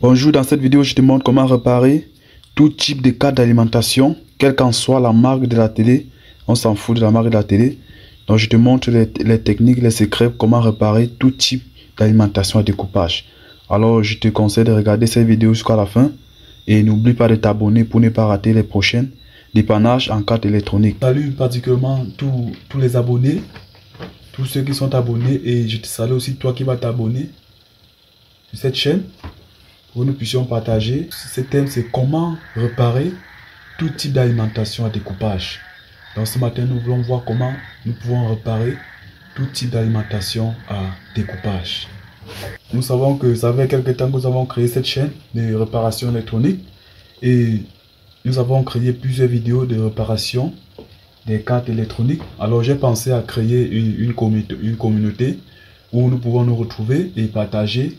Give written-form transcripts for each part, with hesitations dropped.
Bonjour, dans cette vidéo, je te montre comment réparer tout type de carte d'alimentation, quelle qu'en soit la marque de la télé. On s'en fout de la marque de la télé. Donc, je te montre les techniques, les secrets, comment réparer tout type d'alimentation à découpage. Alors, je te conseille de regarder cette vidéo jusqu'à la fin. Et n'oublie pas de t'abonner pour ne pas rater les prochaines dépannages en carte électronique. Salut particulièrement tous les abonnés, tous ceux qui sont abonnés. Et je te salue aussi toi qui vas t'abonner sur cette chaîne. Pour que nous puissions partager. Ce thème, c'est comment réparer tout type d'alimentation à découpage. Donc ce matin, nous voulons voir comment nous pouvons réparer tout type d'alimentation à découpage. Nous savons que ça fait quelques temps que nous avons créé cette chaîne de réparation électronique et nous avons créé plusieurs vidéos de réparation des cartes électroniques. Alors j'ai pensé à créer une communauté où nous pouvons nous retrouver et partager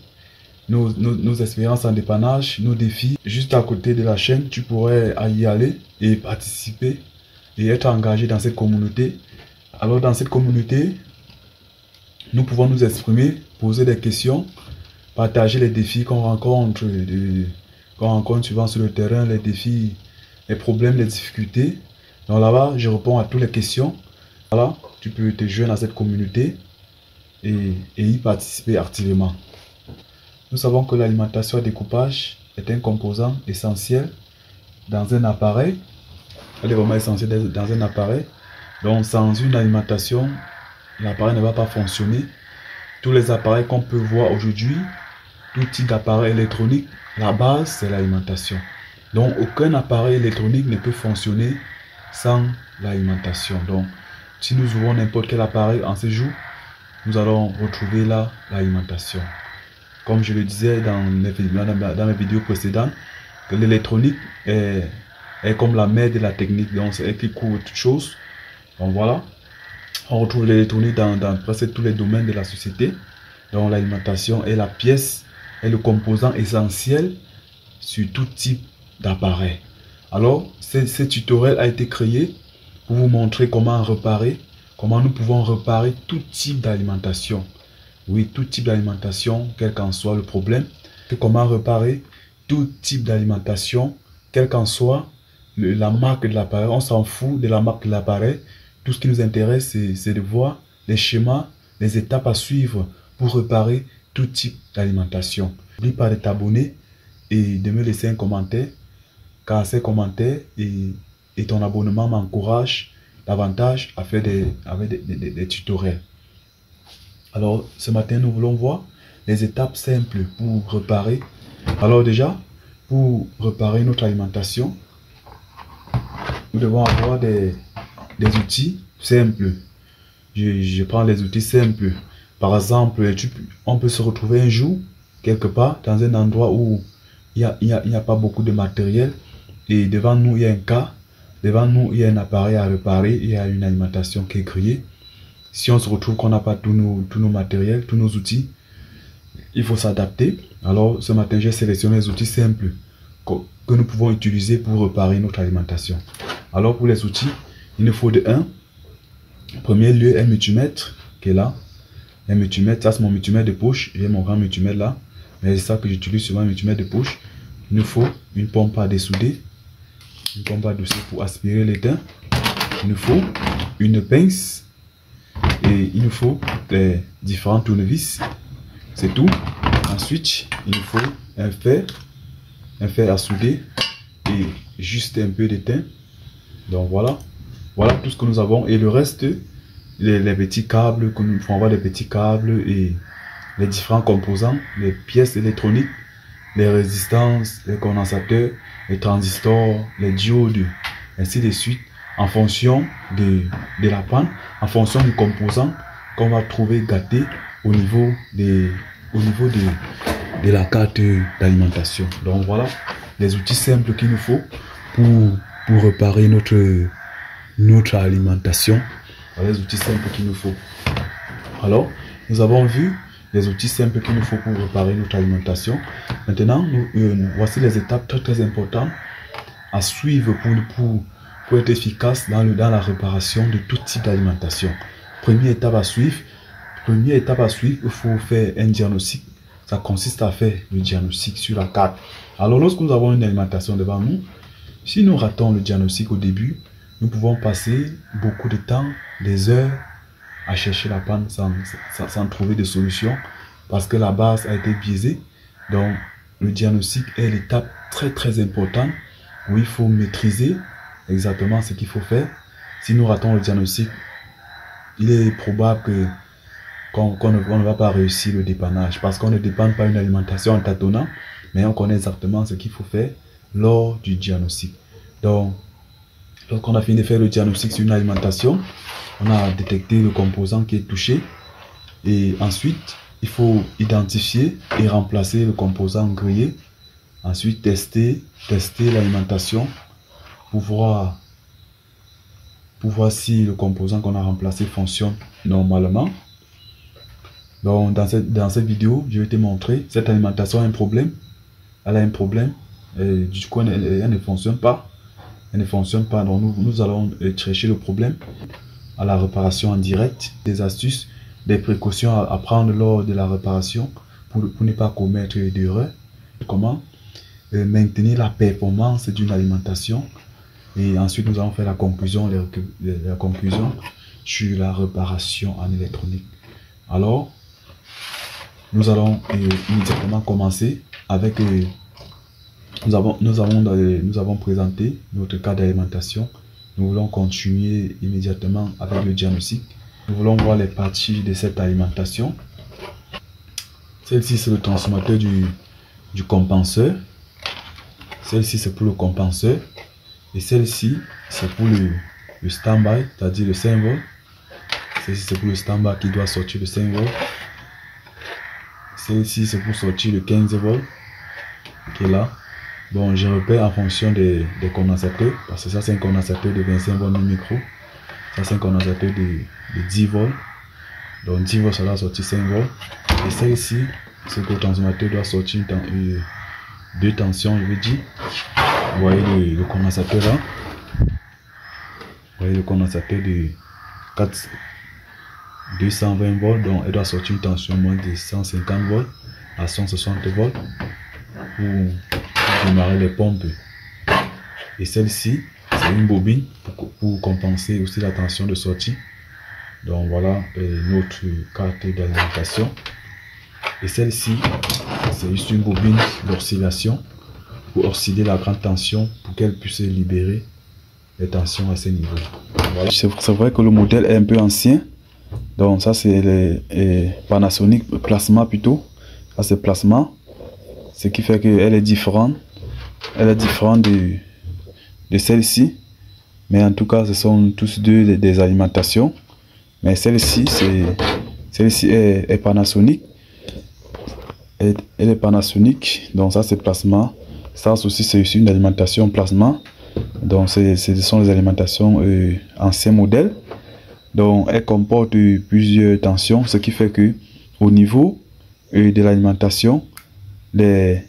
nos expériences en dépannage, nos défis. Juste à côté de la chaîne, tu pourrais y aller et participer et être engagé dans cette communauté. Alors dans cette communauté, nous pouvons nous exprimer, poser des questions, partager les défis qu'on rencontre, souvent sur le terrain, les défis, les problèmes, les difficultés. Donc là-bas, je réponds à toutes les questions. Voilà, tu peux te joindre à cette communauté et y participer activement. Nous savons que l'alimentation à découpage est un composant essentiel dans un appareil. Elle est vraiment essentielle dans un appareil. Donc sans une alimentation, l'appareil ne va pas fonctionner. Tous les appareils qu'on peut voir aujourd'hui, tout type d'appareil électronique, la base c'est l'alimentation. Donc aucun appareil électronique ne peut fonctionner sans l'alimentation. Donc si nous ouvrons n'importe quel appareil en ce jour, nous allons retrouver là l'alimentation. Comme je le disais dans mes vidéos précédentes, que l'électronique est comme la mère de la technique, donc c'est elle qui couvre toutes choses. Donc voilà, on retrouve l'électronique dans presque tous les domaines de la société. Donc l'alimentation est la pièce, est le composant essentiel sur tout type d'appareil. Alors, ce tutoriel a été créé pour vous montrer comment nous pouvons réparer tout type d'alimentation. Oui, tout type d'alimentation, quel qu'en soit le problème. Et comment réparer tout type d'alimentation, quelle qu'en soit la marque de l'appareil. On s'en fout de la marque de l'appareil. Tout ce qui nous intéresse, c'est de voir les schémas, les étapes à suivre pour réparer tout type d'alimentation. N'oublie pas de t'abonner et de me laisser un commentaire, car ces commentaires et ton abonnement m'encouragent davantage à faire des tutoriels. Alors, ce matin, nous voulons voir les étapes simples pour réparer. Alors déjà, pour réparer notre alimentation, nous devons avoir des outils simples. Je prends les outils simples. Par exemple, on peut se retrouver un jour, quelque part, dans un endroit où il n'y a pas beaucoup de matériel. Et devant nous, il y a un cas. Devant nous, il y a un appareil à réparer. Il y a une alimentation qui est grillée. Si on se retrouve qu'on n'a pas tous nos matériels, tous nos outils, il faut s'adapter. Alors ce matin, j'ai sélectionné les outils simples que nous pouvons utiliser pour réparer notre alimentation. Alors pour les outils, il nous faut en premier lieu un multimètre qui est là. Un multimètre, ça c'est mon multimètre de poche. J'ai mon grand multimètre là. Mais c'est ça que j'utilise souvent, un multimètre de poche. Il nous faut une pompe à dessouder. Une pompe à dessouder pour aspirer l'étain. Il nous faut une pince. Et il nous faut les différents tournevis. C'est tout. Ensuite, il nous faut un fer à souder et juste un peu d'étain. Donc voilà. Voilà tout ce que nous avons. Et le reste, les petits câbles, que nous pouvons avoir des petits câbles et les différents composants, les pièces électroniques, les résistances, les condensateurs, les transistors, les diodes, ainsi de suite. En fonction de la panne, en fonction du composant qu'on va trouver gâté au niveau de la carte d'alimentation. Donc voilà les outils simples qu'il nous faut pour réparer notre alimentation. Voilà les outils simples qu'il nous faut. Alors, nous avons vu les outils simples qu'il nous faut pour réparer notre alimentation. Maintenant, voici les étapes très importantes à suivre pour être efficace dans la réparation de tout type d'alimentation. Première étape à suivre, il faut faire un diagnostic ça consiste à faire le diagnostic sur la carte. Alors lorsque nous avons une alimentation devant nous, si nous ratons le diagnostic au début, nous pouvons passer beaucoup de temps, des heures, à chercher la panne sans trouver de solution parce que la base a été biaisée. Donc le diagnostic est l'étape très importante où il faut maîtriser exactement ce qu'il faut faire. Si nous ratons le diagnostic, il est probable qu'on ne va pas réussir le dépannage parce qu'on ne dépanne pas une alimentation en tâtonnant, mais on connaît exactement ce qu'il faut faire lors du diagnostic. Donc, lorsqu'on a fini de faire le diagnostic sur une alimentation, on a détecté le composant qui est touché et ensuite, il faut identifier et remplacer le composant grillé. Ensuite, tester l'alimentation pour voir si le composant qu'on a remplacé fonctionne normalement. Donc, dans cette vidéo, je vais te montrer cette alimentation a un problème. Elle a un problème. Et du coup, elle ne fonctionne pas. Elle ne fonctionne pas. Donc, nous allons chercher le problème à la réparation en direct. Des astuces, des précautions à prendre lors de la réparation pour ne pas commettre d'erreurs. Comment maintenir la performance d'une alimentation. Et ensuite, nous allons faire la conclusion sur la réparation en électronique. Alors, nous allons immédiatement commencer avec... Nous avons présenté notre cas d'alimentation. Nous voulons continuer immédiatement avec le diagnostic. Nous voulons voir les parties de cette alimentation. Celle-ci, c'est le transformateur du compenseur. Celle-ci, c'est pour le compenseur. Et celle-ci, c'est pour le stand-by, c'est-à-dire le 5 volts. Celle-ci, c'est pour le stand-by qui doit sortir le 5 volts. Celle-ci, c'est pour sortir le 15 volts qui est là. Bon, je repère en fonction des condensateurs, parce que ça, c'est un condensateur de 25 volts du micro. Ça, c'est un condensateur de 10 volts. Donc, 10 volts, ça doit sortir 5 volts. Et celle-ci, c'est que le transformateur doit sortir deux tensions, je veux dire. Vous voyez le condensateur là. Vous voyez le condensateur de 220 volts. Donc, elle doit sortir une tension moins de 150 volts à 160 volts pour démarrer les pompes. Et celle-ci, c'est une bobine pour compenser aussi la tension de sortie. Donc, voilà notre carte d'alimentation. Et celle-ci, c'est juste une bobine d'oscillation pour osciller la grande tension pour qu'elle puisse libérer les tensions à ce niveau. Voilà. C'est vrai que le modèle est un peu ancien. Donc ça c'est les Panasonic Plasma plutôt. Ça c'est Plasma. Ce qui fait qu'elle est différente. Elle est différente de celle-ci. Mais en tout cas ce sont tous deux des alimentations. Mais celle-ci est Panasonic. Elle est Panasonic. Donc ça c'est Plasma. Ça aussi c'est une alimentation Plasma. Donc ce sont les alimentations anciens modèles. Donc elle comporte plusieurs tensions, ce qui fait que au niveau de l'alimentation, il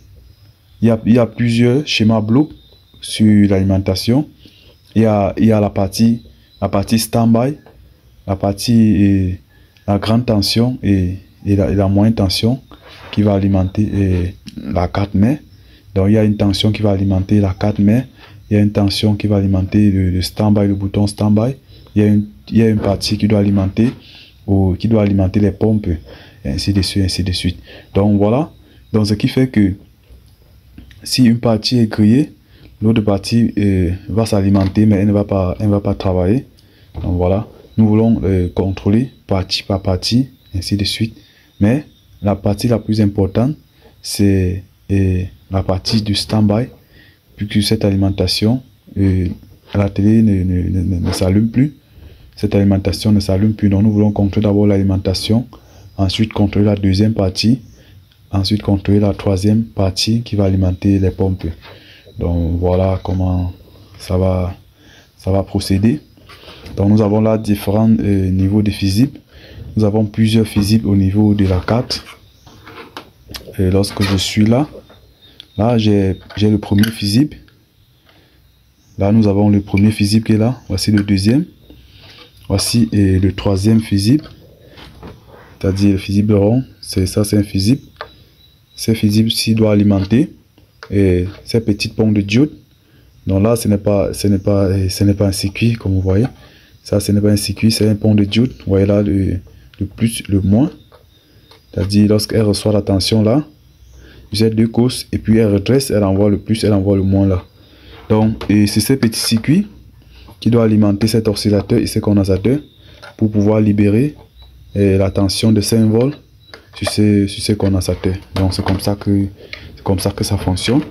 y a plusieurs schémas blocs sur l'alimentation. Il y a la partie stand-by, la grande tension et la moyenne tension qui va alimenter la carte mère. Donc il y a une tension qui va alimenter la carte mère, il y a une tension qui va alimenter le stand-by, le bouton stand-by, il y a une partie qui doit alimenter les pompes, et ainsi de suite, ainsi de suite. Donc voilà, donc ce qui fait que si une partie est grillée, l'autre partie va s'alimenter, mais elle ne va pas travailler. Donc voilà, nous voulons contrôler partie par partie, ainsi de suite. Mais la partie la plus importante, c'est la partie du stand-by, puisque cette alimentation, la télé ne s'allume plus. Cette alimentation ne s'allume plus. Donc nous voulons contrôler d'abord l'alimentation, ensuite contrôler la deuxième partie, ensuite contrôler la troisième partie qui va alimenter les pompes. Donc voilà comment ça va procéder. Donc nous avons là différents niveaux de fusibles. Nous avons plusieurs fusibles au niveau de la carte. Et lorsque je suis là, j'ai le premier fusible. Là nous avons le premier fusible qui est là. Voici le deuxième. Voici le troisième fusible. C'est-à-dire le fusible rond. C'est un fusible. ce fusible-ci doit alimenter ces petites pompes de diode. Donc là, ce n'est pas un circuit, comme vous voyez. Ça, ce n'est pas un circuit, c'est un pont de diode. Vous voyez là, le plus, le moins. C'est-à-dire, lorsqu'elle reçoit la tension là, j'ai deux causes, et puis elle redresse, elle envoie le plus, elle envoie le moins là. Donc, c'est ces petits circuits qui doivent alimenter cet oscillateur et ce condensateur pour pouvoir libérer la tension de 5 volts sur ces condensateurs. Donc, c'est comme ça que ça fonctionne.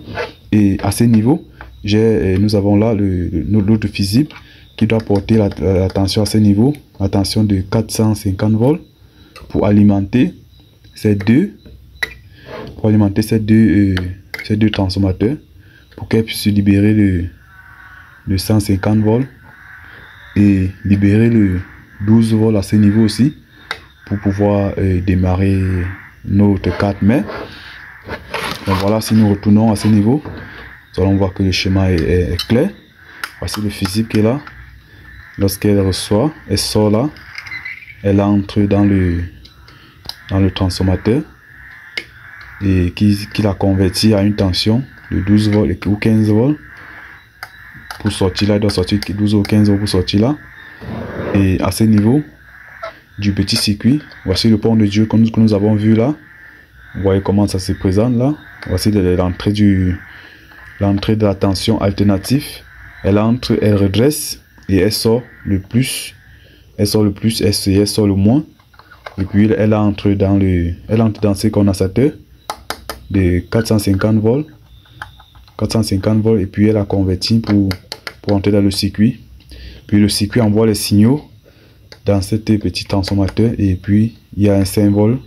Et à ce niveau, nous avons là l'autre fusible qui doit porter la tension à ce niveau, la tension de 450 volts pour alimenter ces deux transformateurs pour qu'elles puissent libérer le 150 volts et libérer le 12 volts à ce niveau aussi pour pouvoir démarrer notre 4 mètres. Donc voilà, si nous retournons à ce niveau, nous allons voir que le schéma est clair. Voici le fusible qui est là. Lorsqu'elle reçoit, elle sort là, elle entre dans le transformateur et qui la convertit à une tension de 12 volts ou 15 volts. Pour sortir là, il doit sortir 12 ou 15 volts pour sortir là. Et à ce niveau du petit circuit, voici le pont de diode que nous avons vu là. Vous voyez comment ça se présente là. Voici l'entrée de la tension alternative. Elle entre, elle redresse et elle sort le plus. Elle sort le plus, elle sort le moins. Et puis elle entre dans ces condensateurs de 450 volts. 450 volts et puis elle a converti pour entrer dans le circuit. Puis le circuit envoie les signaux dans ce petit transformateur et puis il y a un 5 volts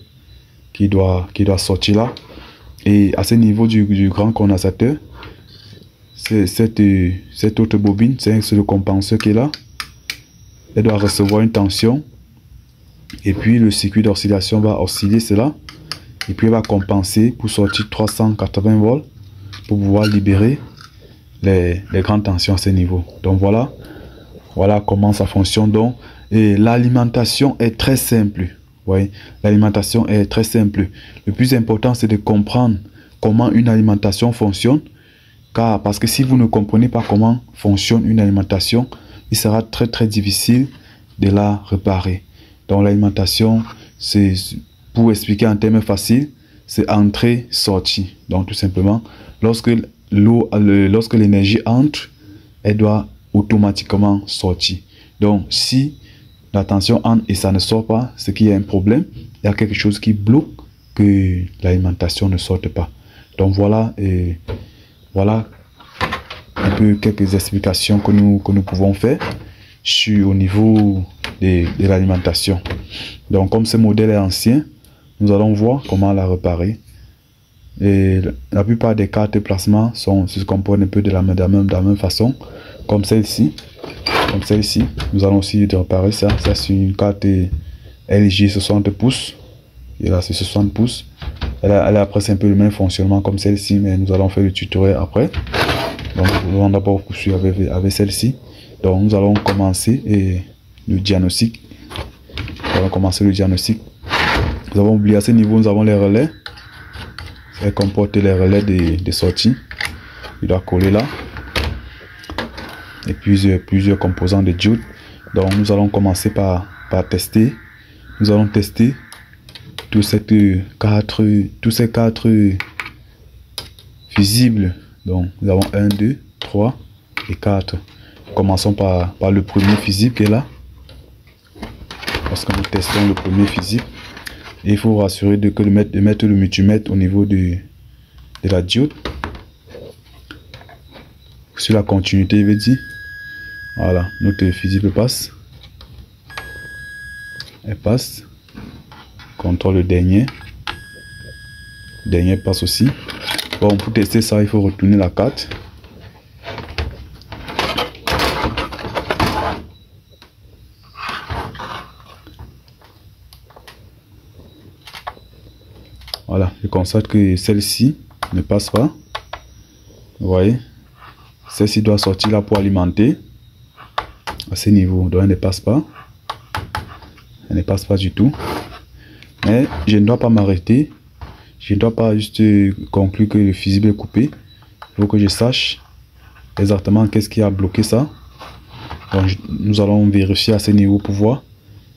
qui doit sortir là. Et à ce niveau du grand condensateur, cette autre bobine, c'est le compenseur qui est là. Elle doit recevoir une tension et puis le circuit d'oscillation va osciller cela et puis elle va compenser pour sortir 380 volts pour pouvoir libérer les grandes tensions à ce niveau. Donc voilà comment ça fonctionne. Donc l'alimentation est très simple. Oui, l'alimentation est très simple. Le plus important, c'est de comprendre comment une alimentation fonctionne. Parce que si vous ne comprenez pas comment fonctionne une alimentation, il sera très très difficile de la réparer. Donc l'alimentation, c'est, pour expliquer en termes faciles, c'est entrée, sortie. Donc tout simplement, lorsque l'énergie entre, elle doit automatiquement sortir. Donc si la tension entre et ça ne sort pas, c'est qu'il y a un problème, il y a quelque chose qui bloque que l'alimentation ne sorte pas. Donc voilà un peu quelques explications que nous pouvons faire au niveau de l'alimentation. Donc comme ce modèle est ancien, nous allons voir comment la réparer. Et la plupart des cartes de placement se comportent un peu de la même façon, comme celle-ci. Nous allons aussi réparer ça. Ça c'est une carte LG 60 pouces. Et là c'est 60 pouces. Elle a presque un peu le même fonctionnement comme celle-ci, mais nous allons faire le tutoriel après. Donc nous allons d'abord poursuivre avec celle-ci. Donc nous allons commencer le diagnostic. Nous avons oublié à ce niveau, nous avons les relais. Elle comporte les relais de sortie. Il doit coller là. Et plusieurs composants de diode. Donc nous allons commencer par tester. Nous allons tester tous ces quatre fusibles. Donc nous avons 1, 2, 3 et 4. Commençons par le premier fusible qui est là. Lorsque nous testons le premier fusible, il faut rassurer de mettre le multimètre au niveau de la diode. Sur la continuité, il veut dire. Voilà, notre fusible passe. Elle passe. Contrôle le dernier. Le dernier passe aussi. Bon, pour tester ça, il faut retourner la carte. Voilà, je constate que celle-ci ne passe pas. Vous voyez, celle-ci doit sortir là pour alimenter à ce niveau. Donc elle ne passe pas. Elle ne passe pas du tout. Mais je ne dois pas m'arrêter. Je ne dois pas juste conclure que le fusible est coupé. Il faut que je sache exactement qu'est-ce qui a bloqué ça. Donc, nous allons vérifier à ce niveau pour voir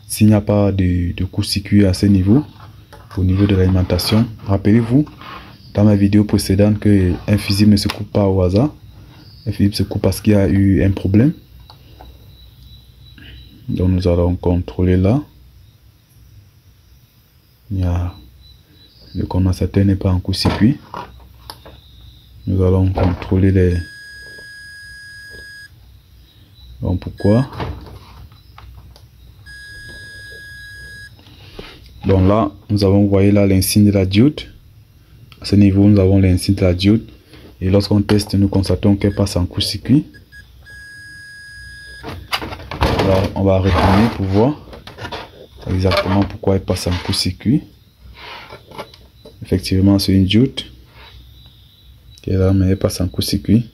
s'il n'y a pas de court-circuit à ce niveau, au niveau de l'alimentation. Rappelez-vous, dans ma vidéo précédente, qu'un fusible ne se coupe pas au hasard. Un fusible se coupe parce qu'il y a eu un problème. Donc, nous allons contrôler là. Le condensateur n'est pas en court-circuit. Nous allons contrôler les... Donc pourquoi? Donc là, nous avons, vous voyez là l'insigne de la diode. À ce niveau, nous avons l'insigne de la diode. Et lorsqu'on teste, nous constatons qu'elle passe en court-circuit. Alors, on va retourner pour voir exactement pourquoi elle passe en court-circuit. Effectivement, c'est une diode qui est là, mais elle passe en court-circuit.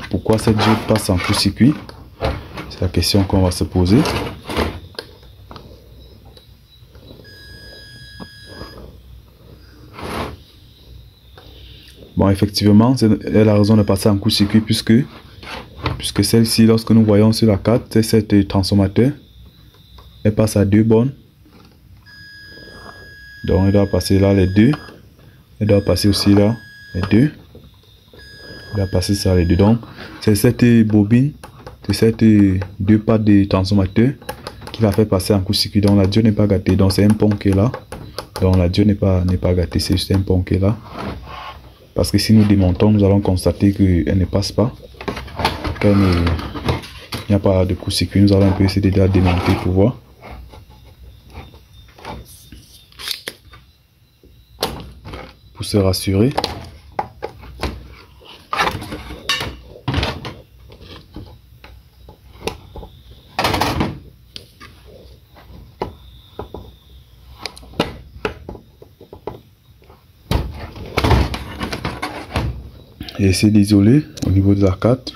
Pourquoi cette diode passe en court-circuit? C'est la question qu'on va se poser. Bon, effectivement, c'est la raison de passer en court-circuit puisque celle-ci, lorsque nous voyons sur la carte, c'est cette transformateur. Elle passe à 2 bornes. Donc, elle doit passer là les 2. Elle doit passer aussi là les 2. Elle doit passer ça les 2. Donc, c'est cette bobine, c'est cette 2 pattes de transformateur qui va faire passer en court-circuit. Donc, la diode n'est pas gâtée. Donc, c'est un pont qui est là. Donc, la diode n'est pas gâtée. C'est juste un pont qui est là. Parce que si nous démontons, nous allons constater qu'elle ne passe pas. Il n'y a pas de court-circuit. Nous allons un peu essayer de la démonter pour voir. Pour se rassurer. Et essayer d'isoler au niveau de la carte.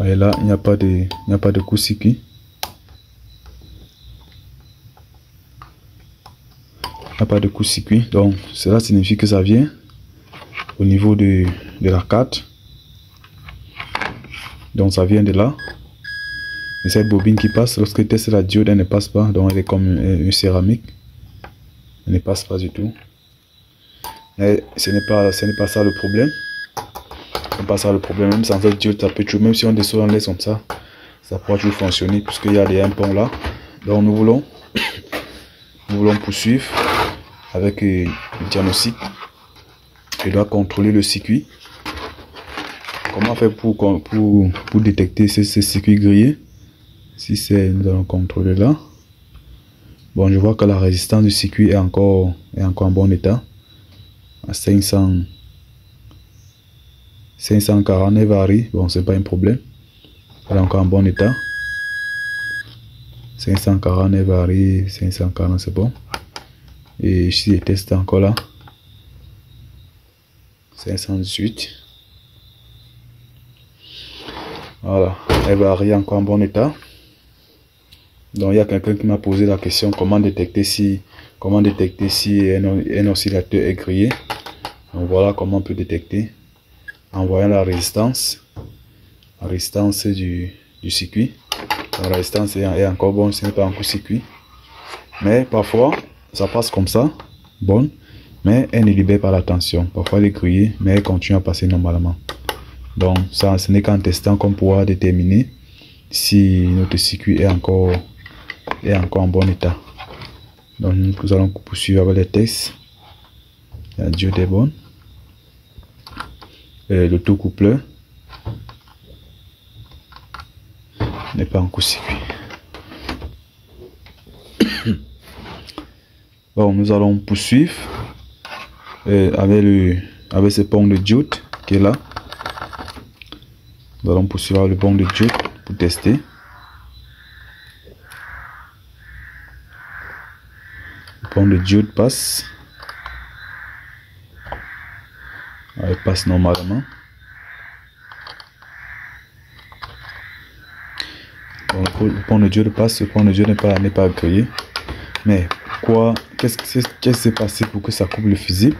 Et là, il n'y a pas de court-circuit. Il n'y a pas de court-circuit. Donc, cela signifie que ça vient au niveau de la carte. Donc, ça vient de là. Et cette bobine qui passe, lorsque tu testes la diode, elle ne passe pas. Donc, elle est comme une céramique. Elle ne passe pas du tout. Mais ce n'est pas ça le problème. Pas ça le problème, même sans cette diode, ça peut toujours, même si on descend, on laisse comme ça pourra toujours fonctionner puisqu'il y a des impôts là. Donc nous voulons poursuivre avec le diagnostic. Je dois contrôler le circuit. Comment faire pour détecter ces circuits grillés? Si c'est, nous allons contrôler là. Bon, je vois que la résistance du circuit est encore en bon état. À 540, elle varie. Bon, c'est pas un problème. Elle est encore en bon état. 540, elle varie. 540, c'est bon. Et ici, je teste encore là. 518. Voilà. Elle varie encore en bon état. Donc, il y a quelqu'un qui m'a posé la question comment détecter si un oscillateur est grillé. Donc, voilà comment on peut détecter. En voyant la résistance du circuit. La résistance est encore bonne, ce n'est pas un court-circuit. Mais parfois, ça passe comme ça, bonne, mais elle ne libère pas la tension. Parfois, elle est grillée, mais elle continue à passer normalement. Donc, ça, ce n'est qu'en testant qu'on pourra déterminer si notre circuit est encore en bon état. Donc, nous allons poursuivre avec les tests. La diode est bonne. L'autocoupleur. n'est pas en court-circuit. Bon, nous allons poursuivre avec ce pont de diode qui est là. Nous allons poursuivre avec le pont de diode pour tester. Le pont de diode passe. Il passe normalement. Donc, le pont de diode passe. Le pont de diode n'est pas grillé. Mais quoi, qu'est-ce qui s'est passé pour que ça coupe le fusible?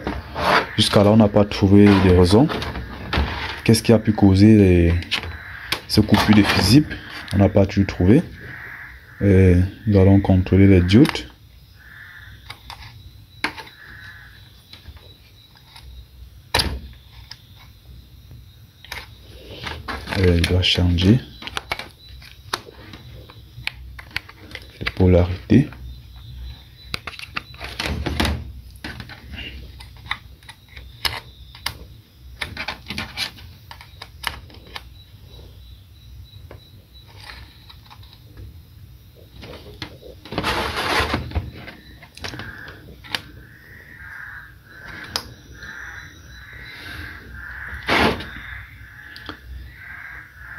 Jusqu'à là, on n'a pas trouvé de raisons. Qu'est-ce qui a pu causer ce coupure de fusible? On n'a pas pu trouver. Nous allons contrôler les diodes. Il doit changer de polarité.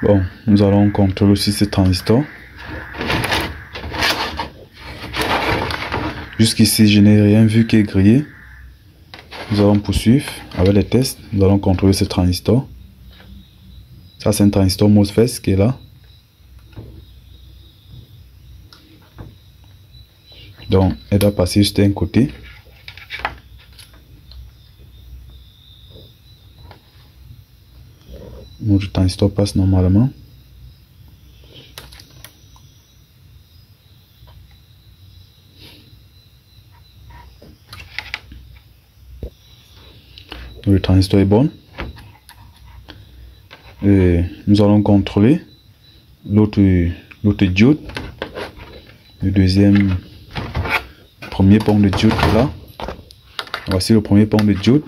Bon, nous allons contrôler aussi ce transistor. Jusqu'ici, je n'ai rien vu qui est grillé. Nous allons poursuivre avec les tests. Nous allons contrôler ce transistor. Ça, c'est un transistor MOSFET qui est là. Donc, elle doit passer juste d'un côté. Notre transistor passe normalement. Le transistor est bon. Et nous allons contrôler l'autre diode. Le premier pont de diode là. Voici le premier pont de diode.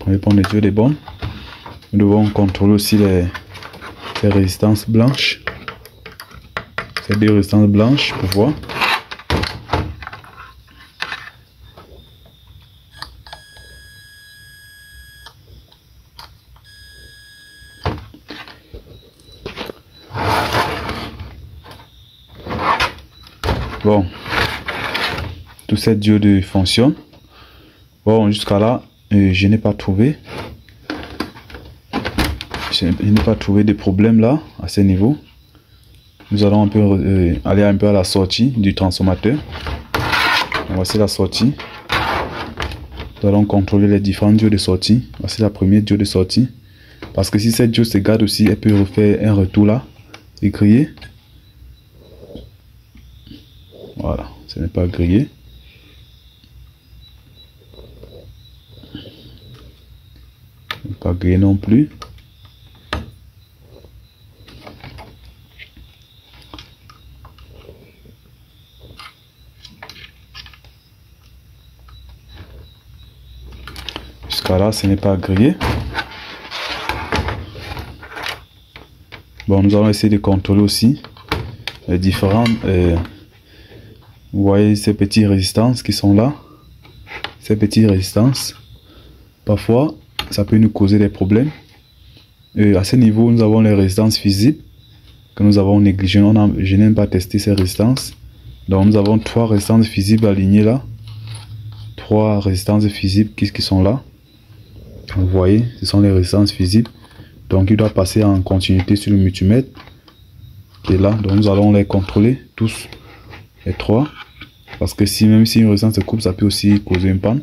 Le pont de diode est bon. Nous devons contrôler aussi les résistances blanches. Ces deux résistances blanches pour voir. Bon, toutes ces diodes fonctionnent. Bon, jusqu'à là, je n'ai pas trouvé. Je n'ai pas trouvé de problème là, à ce niveau. Nous allons un peu aller un peu à la sortie du transformateur. Voici la sortie. Nous allons contrôler les différentes diodes de sortie. Voici la première diode de sortie. Parce que si cette diode se garde aussi, elle peut refaire un retour là et griller. Voilà, ce n'est pas grillé. Pas grillé non plus. Jusqu'à là, ce n'est pas grillé. Bon, nous allons essayer de contrôler aussi les différentes. Vous voyez ces petites résistances qui sont là. Ces petites résistances. Parfois, ça peut nous causer des problèmes. À ce niveau, nous avons les résistances physiques que nous avons négligées. Je n'aime pas tester ces résistances. Donc, nous avons 3 résistances physiques alignées là. 3 résistances physiques qui sont là. Vous voyez, ce sont les résistances physiques. Donc, il doit passer en continuité sur le multimètre qui est là. Donc, nous allons les contrôler tous, les 3. Parce que même si une résistance se coupe, ça peut aussi causer une panne.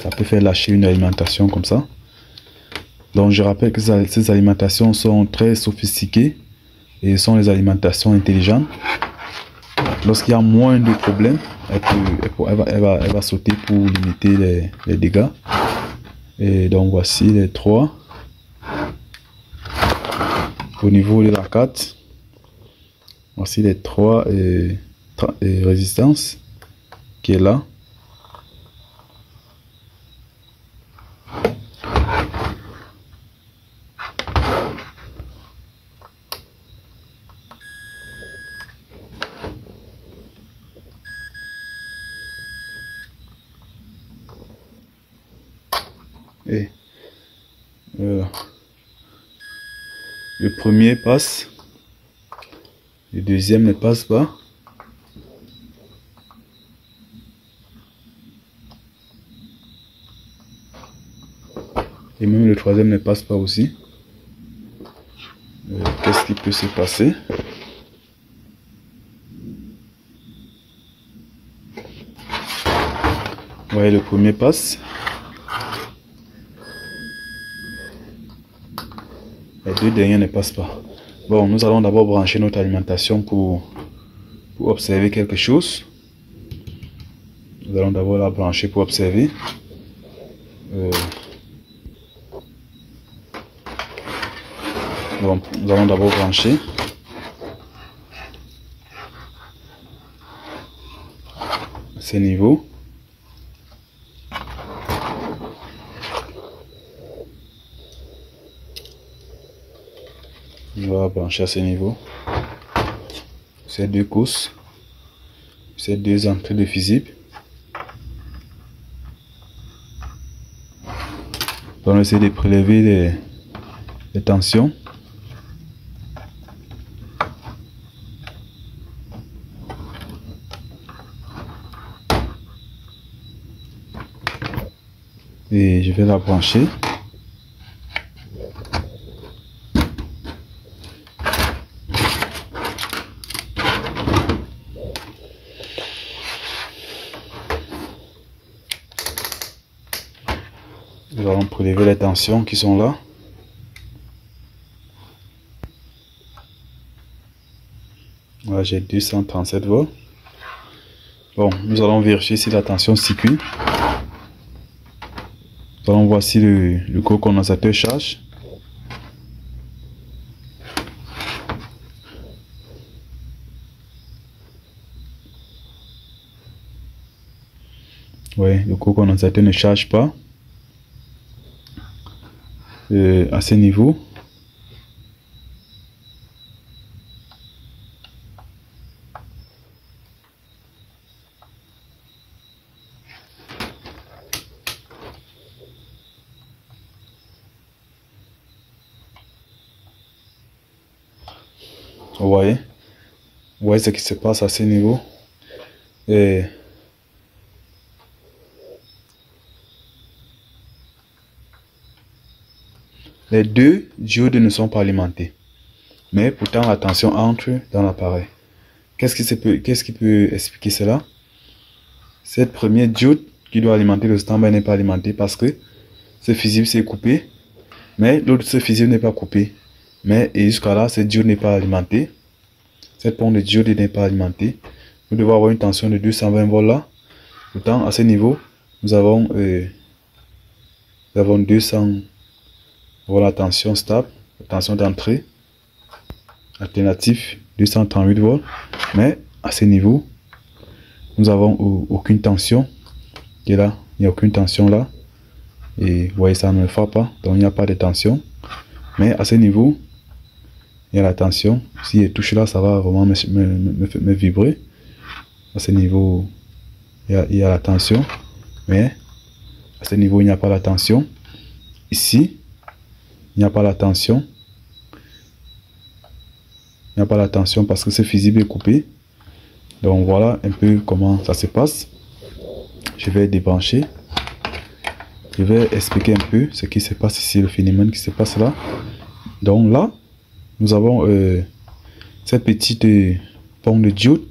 Ça peut faire lâcher une alimentation comme ça. Donc, je rappelle que ces alimentations sont très sophistiquées et sont les alimentations intelligentes. Lorsqu'il y a moins de problèmes, elle va sauter pour limiter les dégâts. Et donc, voici les 3. Au niveau de la 4, voici les 3 résistance qui est là. Et le premier passe, le deuxième ne passe pas. Et même le troisième ne passe pas aussi. Qu'est-ce qui peut se passer? Vous voyez, le premier passe. Les deux derniers ne passent pas. Bon, nous allons d'abord brancher notre alimentation pour observer quelque chose. Nous allons d'abord la brancher pour observer. Bon, nous allons d'abord brancher. À ce niveau. On va brancher à ce niveau. Ces deux cousses. Ces deux entrées de fusible. On va essayer de prélever les tensions. Et je vais la brancher. Nous allons prélever les tensions qui sont là. Voilà, j'ai 237 volts. Bon, nous allons vérifier si la tension circule. Nous allons voir si le co-condensateur charge. Oui, le co-condensateur ne charge pas. À ce niveau. Vous voyez ce qui se passe à ce niveau. Et les deux diodes ne sont pas alimentés. Mais pourtant la tension entre dans l'appareil. Qu'est-ce qui peut expliquer cela? Cette première diode qui doit alimenter le stand-by n'est pas alimentée parce que ce fusible s'est coupé. Mais l'autre, ce fusible n'est pas coupé. Mais jusqu'à là, cette diode n'est pas alimentée. Cette pompe de diode n'est pas alimentée. Nous devons avoir une tension de 220 volts là. Pourtant, à ce niveau, nous avons 200 volts la tension stable, la tension d'entrée. Alternatif 238 volts. Mais à ce niveau, nous avons aucune tension qui est là. Il n'y a aucune tension là. Et vous voyez, ça ne frappe pas. Donc il n'y a pas de tension. Mais à ce niveau, il y a la tension. Si je touche là, ça va vraiment me vibrer. À ce niveau, il y a la tension. Mais à ce niveau, il n'y a pas la tension. Ici, il n'y a pas la tension. Il n'y a pas la tension parce que ce fusible est coupé. Donc voilà un peu comment ça se passe. Je vais débrancher. Je vais expliquer un peu ce qui se passe ici, le phénomène qui se passe là. Donc là, nous avons cette petite pompe de diode.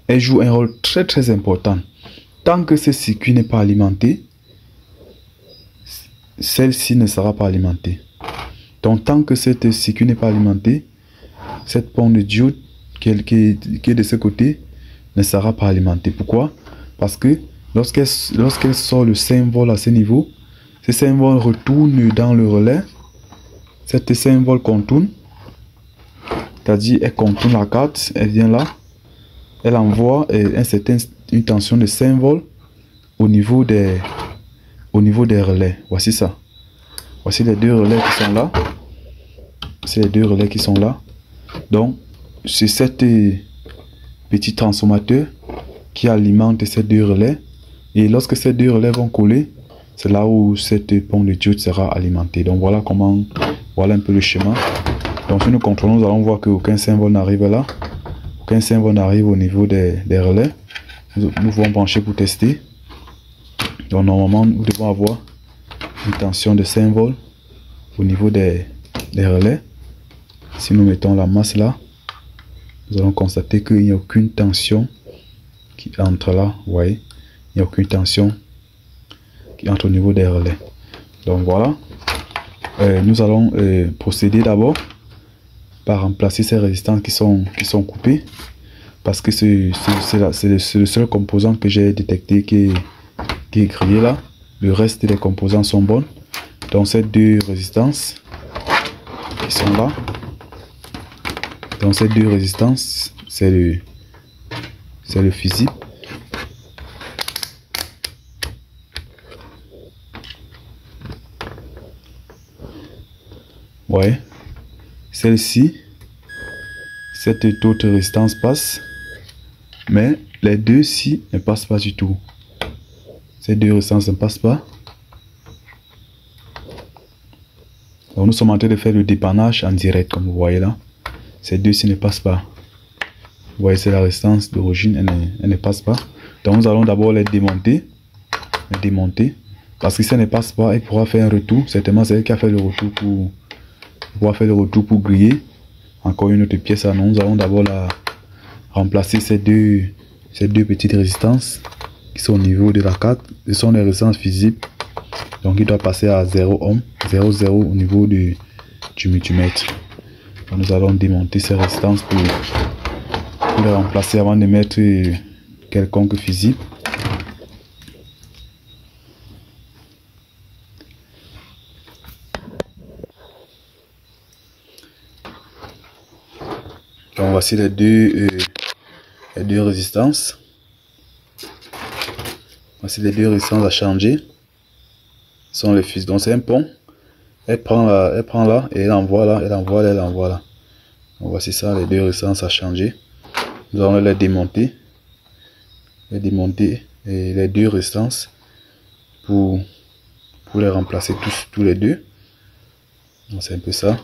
Elle joue un rôle très très important. Tant que ce circuit n'est pas alimenté, celle-ci ne sera pas alimentée. Donc tant que ce circuit n'est pas alimenté, cette pompe de diode qui est de ce côté ne sera pas alimentée. Pourquoi? Parce que lorsqu'elle sort le 5 volts à ce niveau, ce 5 volts retourne dans le relais. Cette 5 volts contourne, c'est-à-dire elle contourne la carte, elle vient là, elle envoie une tension de 5 volts au niveau des relais. Voici ça. Voici les deux relais qui sont là. C'est les deux relais qui sont là. Donc, c'est cet petit transformateur qui alimente ces deux relais. Et lorsque ces deux relais vont coller, c'est là où cette pompe de diode sera alimentée. Donc, voilà comment, voilà un peu le schéma. Donc, si nous contrôlons, nous allons voir qu'aucun 5 volts n'arrive là. Aucun 5 volts n'arrive au niveau des relais. Nous pouvons brancher pour tester. Donc, normalement, nous devons avoir une tension de 5 volts au niveau des relais. Si nous mettons la masse là, nous allons constater qu'il n'y a aucune tension qui entre là. Vous voyez, il n'y a aucune tension qui entre au niveau des relais. Donc voilà, nous allons procéder d'abord par remplacer ces résistances qui sont coupées, parce que c'est le seul composant que j'ai détecté qui est grillé là. Le reste des composants sont bons. Donc ces deux résistances qui sont là, donc ces deux résistances, c'est le fusible. Ouais, celle-ci, cette autre résistance passe, mais les deux-ci ne passent pas du tout. Ces deux résistances ne passent pas. Donc nous sommes en train de faire le dépannage en direct, comme vous voyez là. Ces deux-ci ne passent pas. Vous voyez, c'est la résistance d'origine, elle ne passe pas. Donc nous allons d'abord les démonter. Parce que si ça ne passe pas, elle pourra faire un retour. Certainement, c'est elle qui a fait le retour pour griller encore une autre pièce. Nous allons d'abord remplacer ces deux petites résistances qui sont au niveau de la carte. Ce sont des résistances fusibles. Donc il doit passer à 0 ohm, 0,0 au niveau du multimètre. Donc, nous allons démonter ces résistances pour les remplacer avant de mettre quelconque fusible. Donc voici les deux résistances. Voici les deux résistances à changer. Ce sont les fils. Donc c'est un pont. Elle prend là et elle envoie là, elle envoie là, elle envoie là. Donc voici ça, les deux résistances à changer. Nous allons les démonter. Et les deux résistances pour les remplacer tous les deux. Donc c'est un peu ça.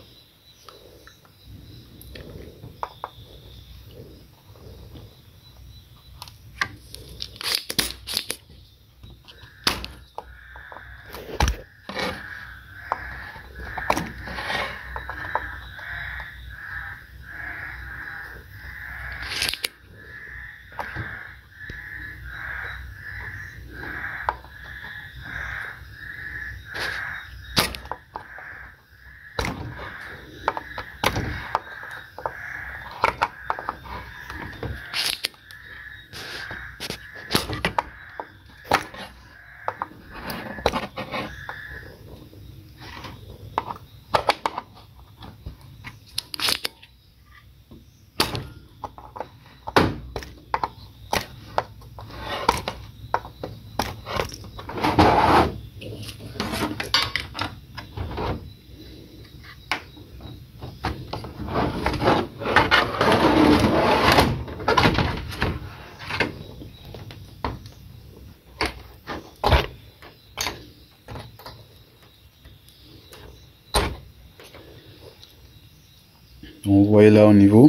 Donc, vous voyez là au niveau,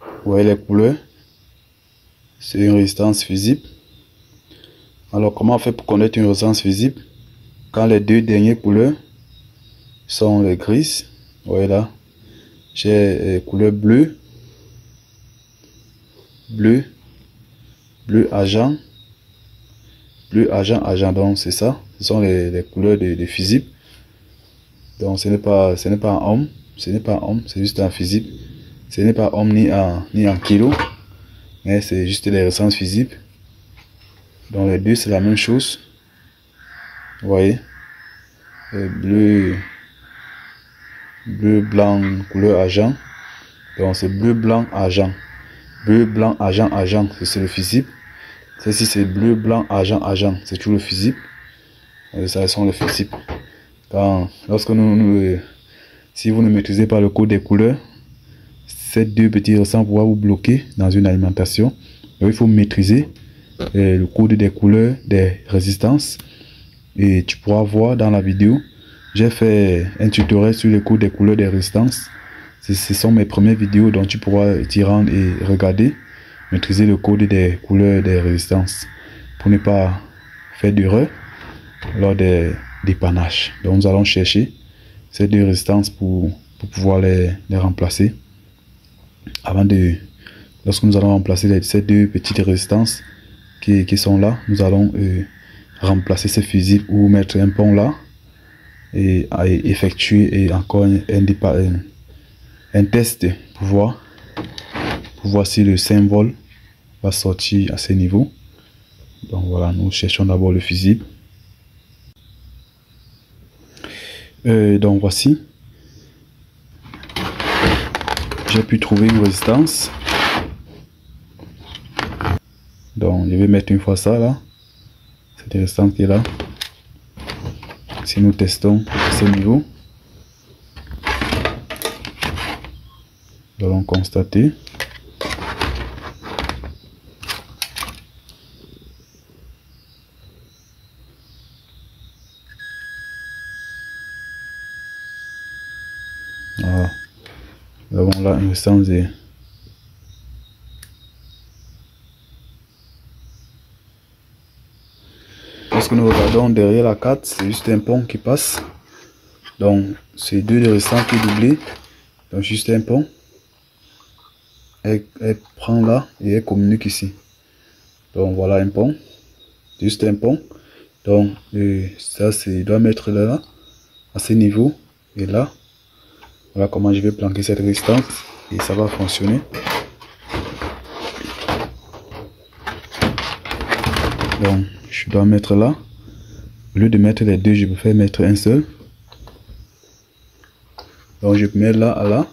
vous voyez les couleurs, c'est une résistance fusible. Alors comment on fait pour connaître une résistance fusible? Quand les deux dernières couleurs sont les grises, vous voyez là, j'ai couleur bleu, argent, argent, donc c'est ça, ce sont les couleurs de fusible. Donc ce n'est pas en ohm, c'est juste en fusible. Ce n'est pas ohm ni en kilo, mais c'est juste les résistances fusibles. Donc les deux c'est la même chose. Vous voyez, bleu, blanc, couleur argent. Donc c'est bleu, blanc, argent. bleu, blanc, argent, argent, c'est le fusible. Celle-ci c'est bleu, blanc, argent, argent, c'est toujours le fusible. Ça sont le fusible. Lorsque si vous ne maîtrisez pas le code des couleurs, ces deux petits restants vont pouvoir vous bloquer dans une alimentation. Donc il faut maîtriser le code des couleurs, des résistances. Et tu pourras voir dans la vidéo, j'ai fait un tutoriel sur le code des couleurs des résistances. Ce sont mes premières vidéos, donc tu pourras t'y rendre et regarder, maîtriser le code des couleurs des résistances pour ne pas faire d'erreur lors des dépannages. Donc nous allons chercher ces deux résistances pour pouvoir les remplacer. Lorsque nous allons remplacer ces deux petites résistances qui sont là, nous allons remplacer ces fusibles ou mettre un pont là et effectuer encore un test pour voir si le symbole va sortir à ce niveau. Donc voilà, nous cherchons d'abord le fusible. Donc voici, j'ai pu trouver une résistance. Donc je vais mettre une fois ça là, cette résistance qui est là. Si nous testons ce niveau, nous allons constater voilà. Nous avons là une résistance de lorsque nous regardons derrière la carte, c'est juste un pont qui passe. Donc c'est deux restants qui doublés. Donc juste un pont. Elle prend là et elle communique ici. Donc voilà un pont. Juste un pont. Donc ça c'est doit mettre là à ce niveau et là. Voilà comment je vais planquer cette résistance et ça va fonctionner. Donc je dois mettre là. Au lieu de mettre les deux, je préfère mettre un seul. Donc je mets là à là.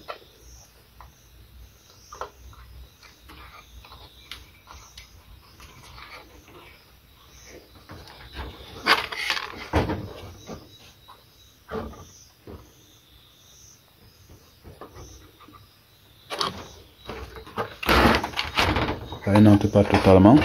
Elle n'entre pas totalement.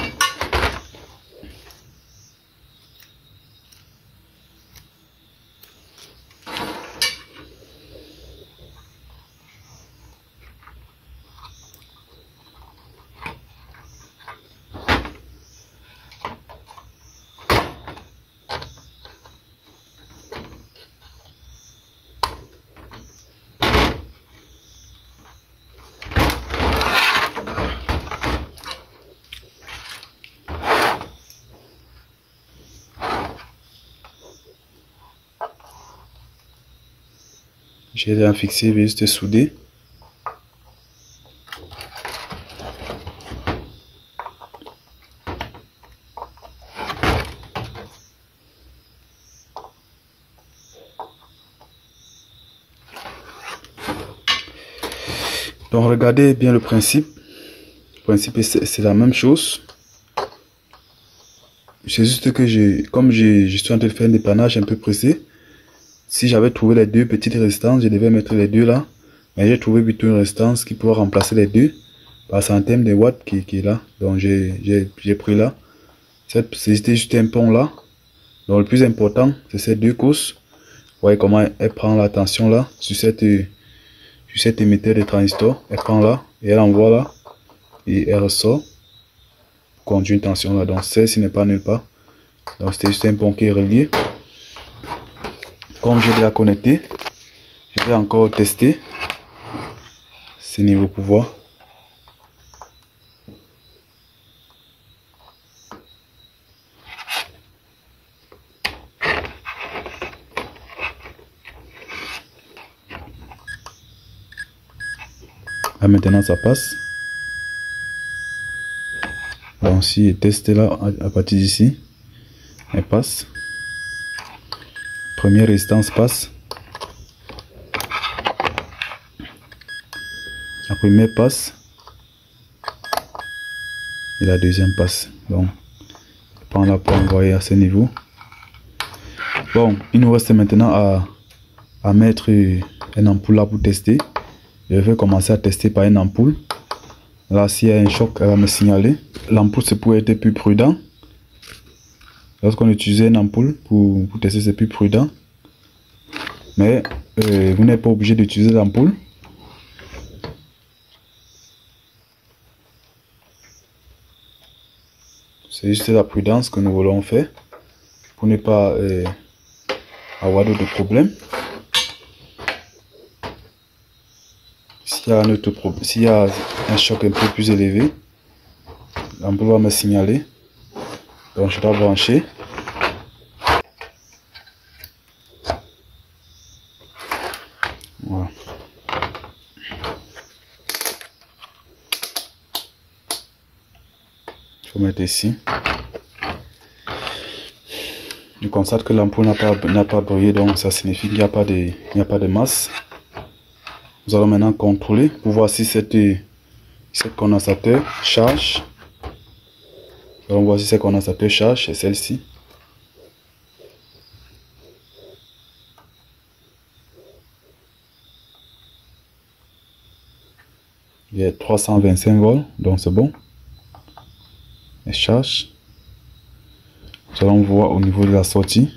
J'ai déjà fixé, juste soudé. Donc regardez bien le principe. Le principe c'est la même chose. C'est juste que comme je suis en train de faire un dépannage un peu pressé. Si j'avais trouvé les deux petites résistances, je devais mettre les deux là. Mais j'ai trouvé plutôt une résistance qui pourrait remplacer les deux. Parce qu'en termes de watts qui est là. Donc j'ai pris là. C'était juste un pont là. Donc le plus important, c'est ces deux courses. Vous voyez comment elle prend la tension là. Sur cet émetteur de transistor. Elle prend là. Et elle envoie là. Et elle ressort. Conduit une tension là. Donc celle-ci n'est pas nulle part. Donc c'était juste un pont qui est relié. Comme j'ai déjà connecté, je vais encore tester ce niveau pour voir. Là maintenant ça passe. Donc si je teste là à partir d'ici, elle passe. Première résistance passe. La première passe. et la deuxième passe. Donc, prends là pour envoyer à ce niveau. Bon, il nous reste maintenant à mettre une ampoule là pour tester. Je vais commencer à tester par une ampoule. Là, s'il y a un choc, elle va me signaler. L'ampoule, c'est pour être plus prudent. Lorsqu'on utilise une ampoule pour tester, c'est plus prudent. Mais vous n'êtes pas obligé d'utiliser l'ampoule. C'est juste la prudence que nous voulons faire pour ne pas avoir d'autres problèmes. S'il y a un choc un peu plus élevé, l'ampoule va me signaler. Donc je dois brancher. Voilà. Il faut mettre ici. Je constate que l'ampoule n'a pas brillé, donc ça signifie qu'il n'y a pas de masse. Nous allons maintenant contrôler pour voir si cette condensateur charge. Nous allons voir si ce condensateur charge, c'est celle-ci. Il y a 325 volts, donc c'est bon. Elle charge. Nous allons voir au niveau de la sortie.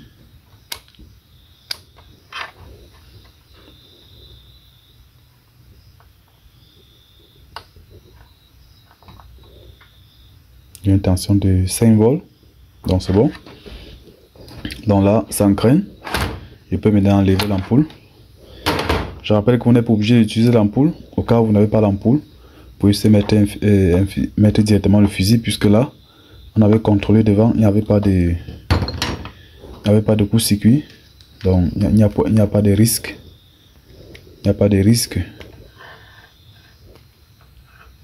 Il y a une tension de 5 volts, donc c'est bon. Donc là, ça engraine. Je peux maintenant enlever l'ampoule. Je rappelle qu'on n'est pas obligé d'utiliser l'ampoule. Au cas où vous n'avez pas l'ampoule, vous pouvez juste mettre directement le fusible, puisque là, on avait contrôlé devant, il n'y avait pas de court-circuit. Donc il n'y a pas de risque. Il n'y a pas de risque.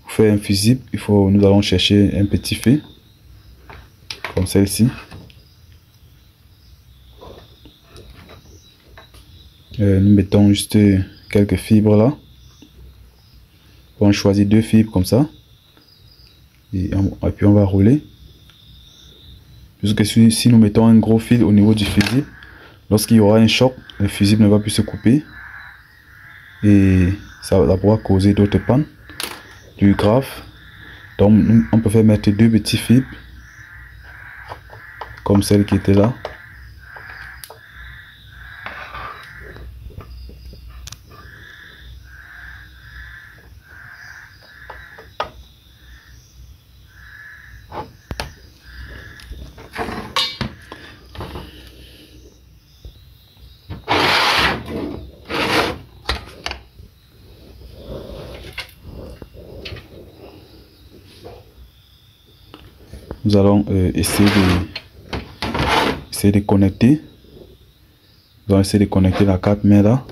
Pour faire un fusible, nous allons chercher un petit fil, comme celle-ci. Nous mettons juste quelques fibres là. On choisit 2 fibres comme ça. Et puis on va rouler. Puisque si nous mettons un gros fil au niveau du fusible, lorsqu'il y aura un choc, le fusible ne va plus se couper. Et ça va pouvoir causer d'autres pannes plus graves. Donc on peut faire mettre 2 petits fibres. Comme celle qui était là. Nous allons essayer de connecter. Nous allons essayer de connecter la carte mère là.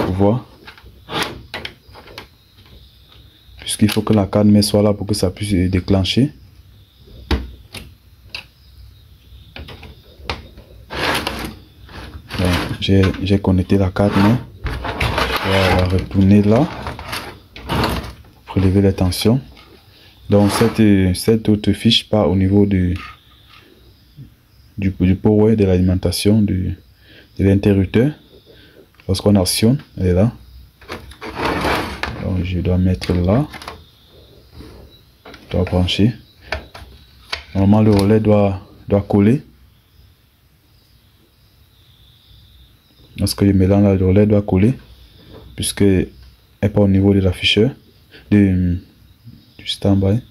Pour voir. Puisqu'il faut que la carte mère soit là pour que ça puisse déclencher. J'ai connecté la carte mère. Je vais la retourner là. Pour relever les tensions. Donc cette autre fiche part au niveau du power de l'alimentation de l'interrupteur. Lorsqu'on actionne, elle est là. Donc je dois mettre là. Je dois brancher. Normalement le relais doit coller. Lorsque je mets là, le relais doit coller. Puisque elle n'est pas au niveau de l'afficheur. Du stand-by.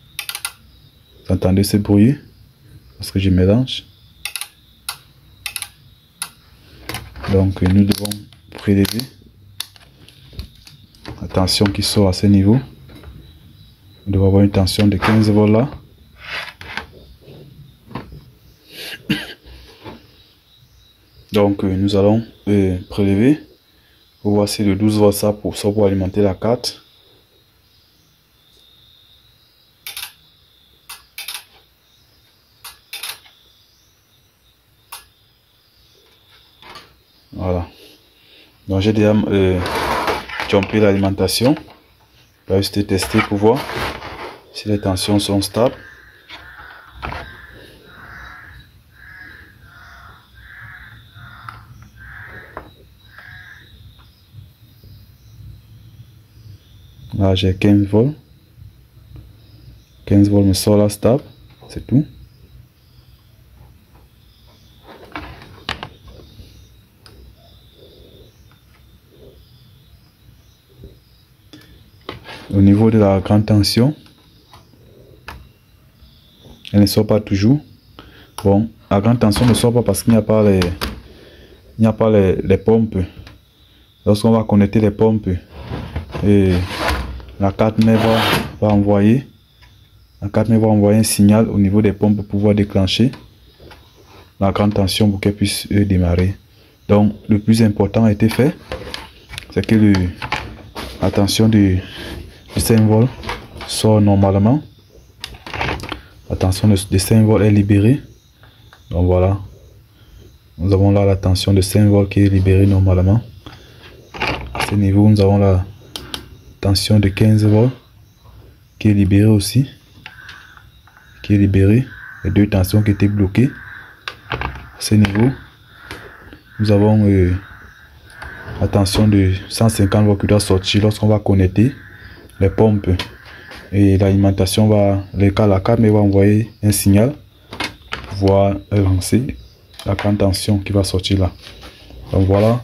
Vous entendez ce bruit parce que je mélange. Donc nous devons prélever. La tension qui sort à ce niveau. Nous devons avoir une tension de 15 volts là. Donc nous allons prélever pour voir si le 12 volts ça pour alimenter la carte. Voilà. Donc j'ai déjà jumpé l'alimentation. Je vais juste tester pour voir si les tensions sont stables. Là j'ai 15 volts. 15 volts me sort là stable, c'est tout. Au niveau de la grande tension, elle ne sort pas toujours. Bon, la grande tension ne sort pas parce qu'il n'y a pas les pompes. Lorsqu'on va connecter les pompes, et la carte mère va envoyer un signal au niveau des pompes pour pouvoir déclencher la grande tension pour qu'elle puisse démarrer. Donc le plus important a été fait, c'est que la tension du 5 volts sort normalement. La tension de 5 volts est libérée. Donc voilà, nous avons là la tension de 5 volts qui est libérée normalement. À ce niveau, nous avons la tension de 15 volts qui est libérée aussi, qui est libérée. Les deux tensions qui étaient bloquées. À ce niveau, nous avons la tension de 150 volts qui doit sortir lorsqu'on va connecter les pompes, et l'alimentation la carte va envoyer un signal pour pouvoir lancer la grande tension qui va sortir là. Donc voilà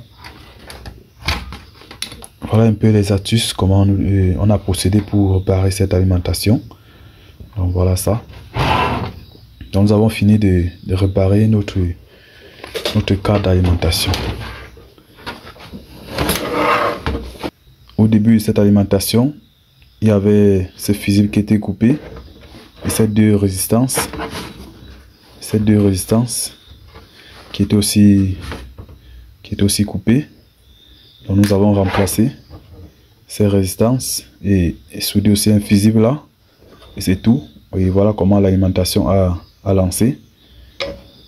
un peu les astuces, comment on a procédé pour réparer cette alimentation. Donc voilà ça. Donc nous avons fini de réparer notre carte d'alimentation. Au début de cette alimentation, il y avait ce fusible qui était coupé et ces deux résistances qui étaient aussi coupées. Donc nous avons remplacé ces résistances et soudé aussi un fusible là, et c'est tout. Et voilà comment l'alimentation a lancé.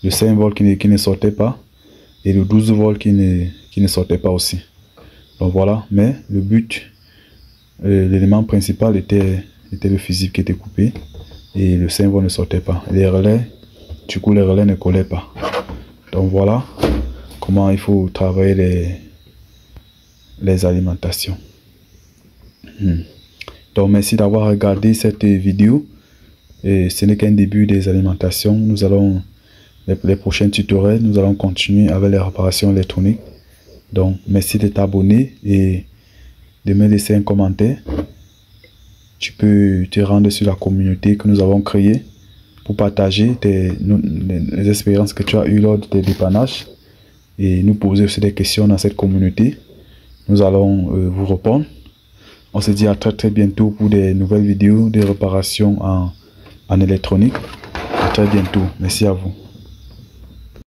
Le 5 volts qui ne sortait pas et le 12 volts qui ne sortait pas aussi. Donc voilà, mais le but, l'élément principal était le fusible qui était coupé et le 5 volts ne sortait pas. Les relais, du coup les relais ne collaient pas. Donc voilà comment il faut travailler les alimentations. Donc merci d'avoir regardé cette vidéo. Et ce n'est qu'un début des alimentations. Nous allons, les prochains tutoriels, nous allons continuer avec les réparations électroniques. Donc merci de t'abonner et de me laisser un commentaire. Tu peux te rendre sur la communauté que nous avons créée pour partager les expériences que tu as eues lors de tes dépannages et nous poser aussi des questions dans cette communauté. Nous allons vous répondre. On se dit à très bientôt pour des nouvelles vidéos de réparation en électronique. À très bientôt. Merci à vous.